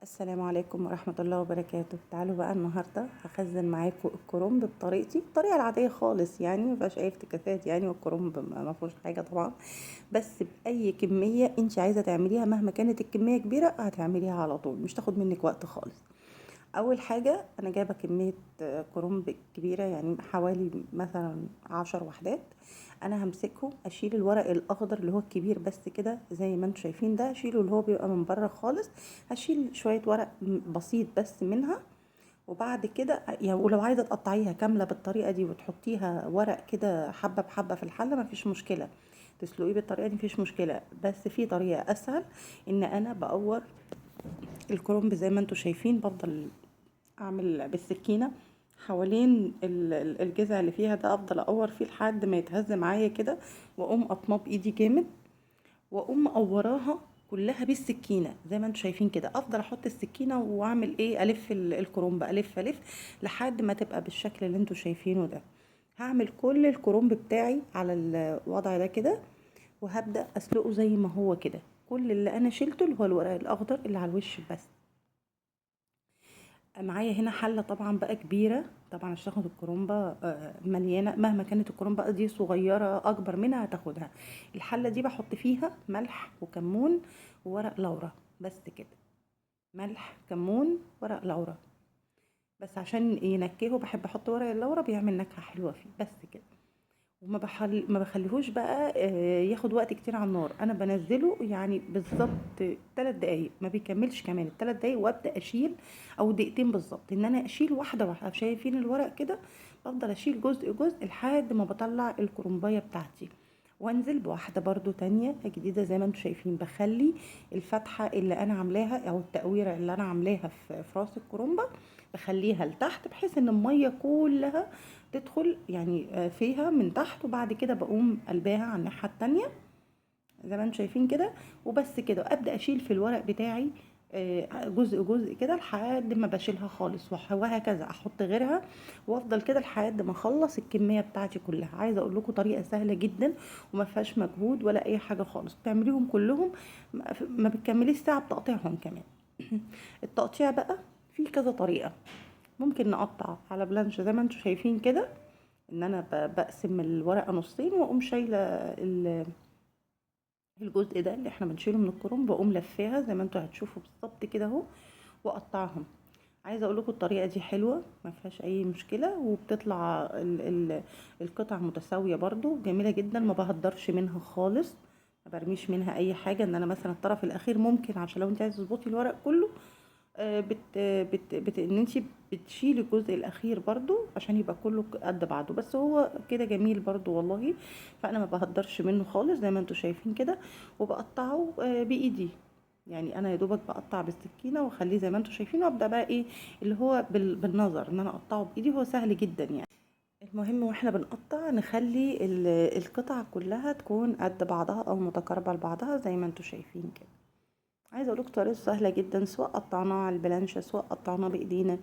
السلام عليكم ورحمة الله وبركاته. تعالوا بقى النهاردة هخزن معاكم الكرنب بطريقتي، الطريقة العادية خالص، يعني مفيهاش اي افتكاسات، يعني والكرنب ما فيهوش حاجة طبعا. بس بأي كمية انت عايزة تعمليها، مهما كانت الكمية كبيرة هتعمليها على طول، مش تاخد منك وقت خالص. اول حاجة انا جايبة كمية كرنب كبيرة، يعني حوالي مثلا 10 وحدات. انا همسكهم اشيل الورق الاخضر اللي هو الكبير بس كده، زي ما انتم شايفين ده اشيله، اللي هو بيبقى من بره خالص. هشيل شوية ورق بسيط بس منها. وبعد كده يعني، ولو عايزة تقطعيها كاملة بالطريقة دي وتحطيها ورق كده حبة بحبة في الحلة مفيش مشكلة، تسلقيه بالطريقة دي مفيش مشكلة. بس في طريقة اسهل، ان انا بقور الكرنب زي ما انتم شايفين. بفضل اعمل بالسكينه حوالين الجذع اللي فيها ده، افضل اقور فيه لحد ما يتهز معايا كده، واقوم قطماه بايدي جامد، واقوم مقوراها كلها بالسكينه زي ما انتم شايفين كده. افضل احط السكينه واعمل ايه، الف الكرنب، الف الف لحد ما تبقى بالشكل اللي انتم شايفينه ده. هعمل كل الكرنب بتاعي على الوضع ده كده، وهبدا اسلقه زي ما هو كده. كل اللي انا شلته اللي هو الورق الاخضر اللي على الوش بس. معايا هنا حله طبعا بقى كبيره، طبعا عشان تاخد الكرومبه مليانه، مهما كانت الكرومبه دي صغيره اكبر منها هتاخدها. الحله دي بحط فيها ملح وكمون وورق لورا بس كده. ملح كمون ورق لورا بس عشان ينكهه، بحب احط ورق اللورا بيعمل نكهه حلوه فيه بس كده. ما بخليهوش بقى ياخد وقت كتير على النار. انا بنزله يعني بالظبط 3 دقايق، ما بيكملش كمان ال3 دقايق، وابدا اشيل، او دقيقتين بالظبط، ان انا اشيل واحده واحده. شايفين الورق كده؟ بفضل اشيل جزء جزء لحد ما بطلع الكرنبايه بتاعتي، وانزل بواحده برضو تانية جديده زي ما انتم شايفين. بخلي الفتحه اللي انا عاملاها او التقويره اللي انا عاملاها في راس الكرنبه، بخليها لتحت بحيث ان الميه كلها تدخل يعني فيها من تحت. وبعد كده بقوم قلباها على الناحيه التانية زي ما انتم شايفين كده. وبس كده ابدا اشيل في الورق بتاعي جزء جزء كده لحد ما بشيلها خالص، وهكذا احط غيرها، وافضل كده لحد ما اخلص الكميه بتاعتي كلها. عايزه اقول لكم طريقه سهله جدا وما فيهاش مجهود ولا اي حاجه خالص، بتعمليهم كلهم ما بتكمليش ساعه بتقطيعهم كمان. التقطيع بقى في كذا طريقه. ممكن نقطع على بلانش زي ما انتم شايفين كده، ان انا بقسم الورقه نصين، واقوم شايله الجزء ده اللي احنا بنشيله من الكرنب، واقوم لفاها زي ما انتوا هتشوفوا بالظبط كده اهو، واقطعهم. عايزه اقول لكم الطريقه دي حلوه ما فيهاش اي مشكله، وبتطلع القطع متساويه برضو، جميله جدا، ما بهدرش منها خالص، ما برميش منها اي حاجه. ان انا مثلا الطرف الاخير ممكن عشان لو انت عايزه تظبطي الورق كله، ان انت بتشيلي الجزء الاخير برضو عشان يبقى كله قد بعضه، بس هو كده جميل برضو والله. فانا ما بهدرش منه خالص زي ما انتوا شايفين كده، وبقطعه بايدي. يعني انا يا دوبك بقطع بالسكينه واخليه زي ما انتوا شايفين، وابدا بقى ايه اللي هو بالنظر، ان انا اقطعه بايدي، هو سهل جدا يعني. المهم واحنا بنقطع نخلي القطع كلها تكون قد بعضها او متقاربه لبعضها زي ما انتوا شايفين كده. عايزه اقول لكم طريقه سهله جدا، سواء قطعناه على البلانشه سواء قطعناه بايدينا،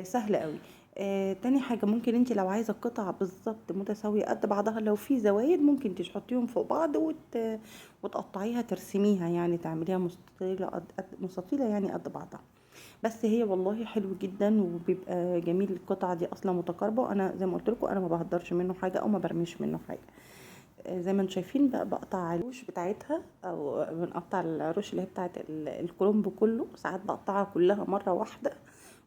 سهله قوي. تاني حاجه، ممكن انت لو عايزه القطع بالظبط متساويه قد بعضها، لو في زوايد ممكن تحطيهم فوق بعض وتقطعيها، ترسميها يعني تعمليها مستطيله مستطيله يعني قد بعضها. بس هي والله حلو جدا وبيبقى جميل. القطعه دي اصلا متقاربه، وانا زي ما قلت لكم انا ما بهدرش منه حاجه او ما برميش منه حاجه. زي ما انتم شايفين بقى بقطع الروش بتاعتها، او بنقطع الروش اللي هي بتاعت الكرنب كله. ساعات بقطعها كلها مره واحده،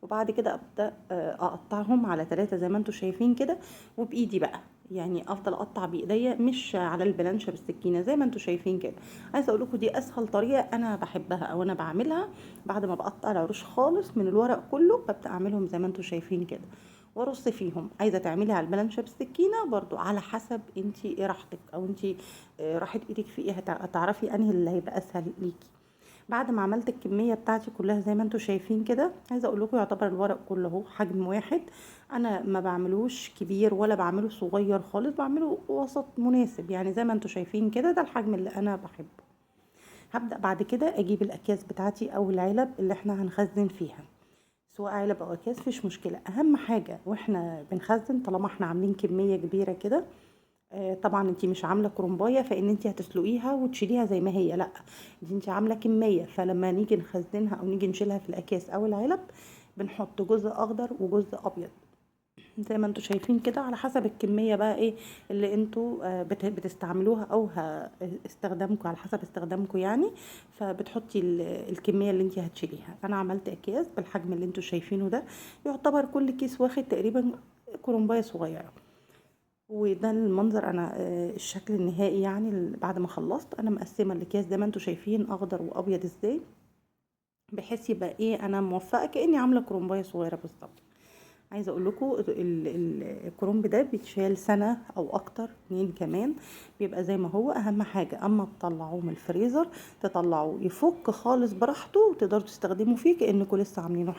وبعد كده ابدا اقطعهم على 3 زي ما انتم شايفين كده، وبايدي بقى. يعني افضل اقطع بايديا مش على البلانشه بالسكينه زي ما انتم شايفين كده. عايزه اقول لكم دي اسهل طريقه انا بحبها او انا بعملها. بعد ما بقطع العروش خالص من الورق كله، ببدا اعملهم زي ما انتم شايفين كده، وارص فيهم. عايزه تعملي على البلانشه بالسكينه برضو على حسب انت ايه راحتك، او انت راحت ايدك في ايه، هتعرفي انهي اللي هيبقى اسهل ليكي. بعد ما عملت الكميه بتاعتي كلها زي ما انتم شايفين كده، عايزه اقول لكم يعتبر الورق كله اهو حجم واحد. انا ما بعملوش كبير ولا بعمله صغير خالص، بعمله وسط مناسب يعني زي ما انتم شايفين كده، ده الحجم اللي انا بحبه. هبدا بعد كده اجيب الاكياس بتاعتي او العلب اللي احنا هنخزن فيها، سواء علب او اكياس مفيش مشكله. اهم حاجه واحنا بنخزن، طالما احنا عاملين كميه كبيره كده، طبعا انت مش عامله كرومبايه فان انت هتسلقيها وتشيليها زي ما هي، لا، دي انت عامله كميه، فلما نيجي نخزنها او نيجي نشيلها في الاكياس او العلب بنحط جزء اخضر وجزء ابيض زي ما انتوا شايفين كده، على حسب الكمية بقى ايه اللي انتوا بتستعملوها او استخدامكم، على حسب استخدامكم يعني. فبتحطي الكمية اللي انت هتشيليها. انا عملت اكياس بالحجم اللي انتوا شايفينه ده، يعتبر كل كيس واخد تقريبا كرومباية صغيرة. وده المنظر، انا الشكل النهائي يعني بعد ما خلصت. انا مقسمة الاكياس زي ما انتوا شايفين اخضر وابيض ازاي، بحيث يبقى ايه انا موفقة كأني عاملة كرومباية صغيرة بالظبط. عايزه اقول لكم الكرنب ده بيتشال سنه او اكتر، 2 كمان، بيبقى زي ما هو. اهم حاجه اما تطلعوه من الفريزر تطلعوه يفك خالص براحته، وتقدروا تستخدموا فيه كانكم لسه عاملينه